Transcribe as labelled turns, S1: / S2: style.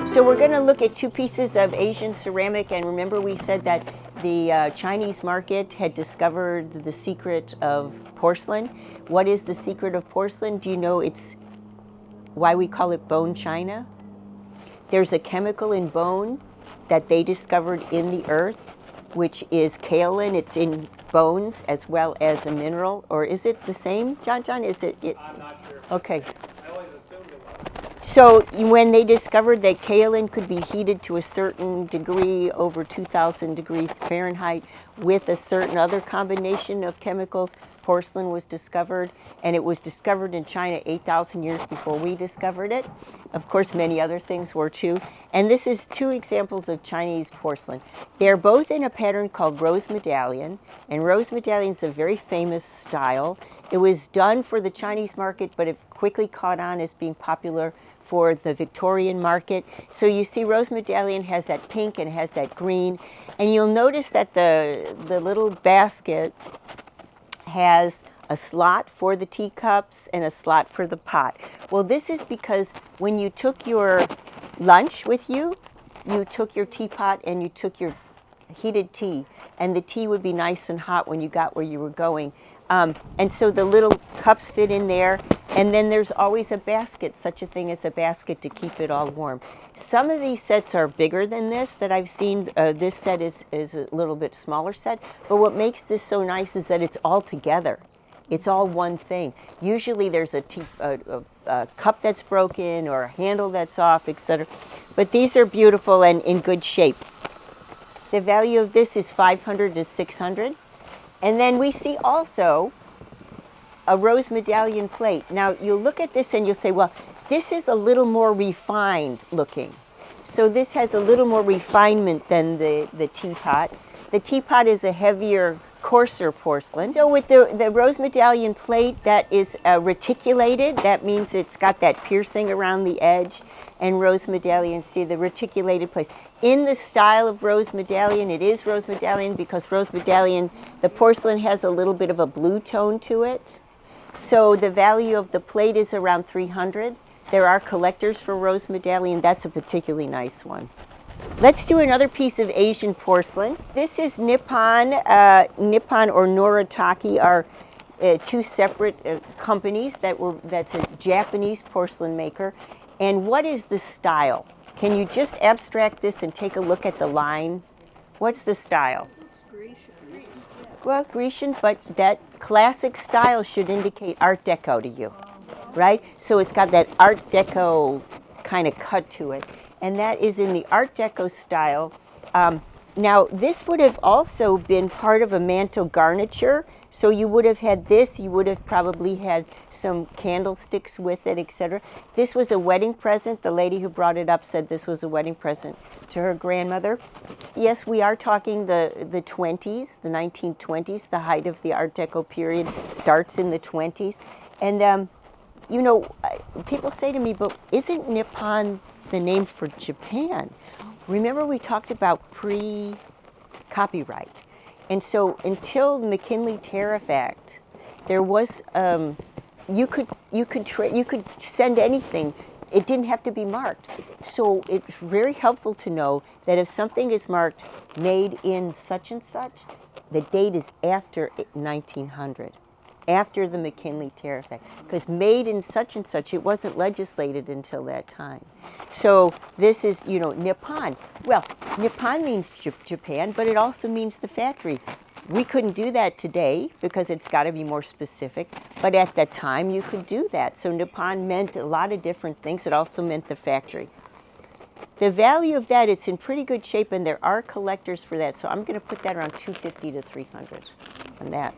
S1: So we're going to look at two pieces of Asian ceramic, and remember we said that the Chinese market had discovered the secret of porcelain. What is the secret of porcelain? Do you know it's why we call it bone china? There's a chemical in bone that they discovered in the earth, which is kaolin. It's in bones as well as a mineral. Or is it the same, John? Is it?
S2: I'm not sure.
S1: Okay.
S2: I always assumed it was.
S1: So when they discovered that kaolin could be heated to a certain degree, over 2,000 degrees Fahrenheit, with a certain other combination of chemicals, porcelain was discovered, and it was discovered in China 8,000 years before we discovered it. Of course, many other things were too. And this is two examples of Chinese porcelain. They're both in a pattern called rose medallion, and rose medallion is a very famous style. It was done for the Chinese market, but it quickly caught on as being popular for the Victorian market. So you see rose medallion has that pink and has that green, and you'll notice that the little basket has a slot for the teacups and a slot for the pot. Well, this is because when you took your lunch with you, you took your teapot and you took your heated tea, and the tea would be nice and hot when you got where you were going. And so the little cups fit in there, and then there's always a basket, such a thing as a basket to keep it all warm. Some of these sets are bigger than this that I've seen. This set is a little bit smaller set, but what makes this so nice is that it's all together. It's all one thing. Usually there's a cup that's broken or a handle that's off, etc. But these are beautiful and in good shape. The value of this is $500 to $600. And then we see also a rose medallion plate. Now you'll look at this and you'll say, well, this is a little more refined looking. So this has a little more refinement than the teapot. The teapot is a heavier, coarser porcelain. So with the rose medallion plate, that is reticulated. That means it's got that piercing around the edge. And rose medallion, see the reticulated plate. In the style of rose medallion, it is rose medallion because rose medallion, the porcelain has a little bit of a blue tone to it. So the value of the plate is around $300. There are collectors for rose medallion. That's a particularly nice one. Let's do another piece of Asian porcelain. This is Nippon. Nippon or Noritake are two separate companies that's a Japanese porcelain maker. And what is the style? Can you just abstract this and take a look at the line? What's the style?
S3: Grecian.
S1: Well, Grecian, but that classic style should indicate Art Deco to you, right? So it's got that Art Deco kind of cut to it. And that is in the Art Deco style. Now, this would have also been part of a mantle garniture. So you would have had this, you would have probably had some candlesticks with it, etc. This was a wedding present. The lady who brought it up said this was a wedding present to her grandmother. Yes, we are talking the 20s, the 1920s. The height of the Art Deco period starts in the 20s. And, you know, people say to me, but isn't Nippon the name for Japan? Remember we talked about pre-copyright. And so until the McKinley Tariff Act, there was you could send anything. It didn't have to be marked. So it's very helpful to know that if something is marked made in such and such, the date is after 1900, after the McKinley Tariff Act, because made in such and such, it wasn't legislated until that time. So this is, you know, Nippon. Well, Nippon means Japan, but it also means the factory. We couldn't do that today because it's got to be more specific, but at that time you could do that. So Nippon meant a lot of different things. It also meant the factory. The value of that, it's in pretty good shape, and there are collectors for that. So I'm going to put that around $250 to $300 on that.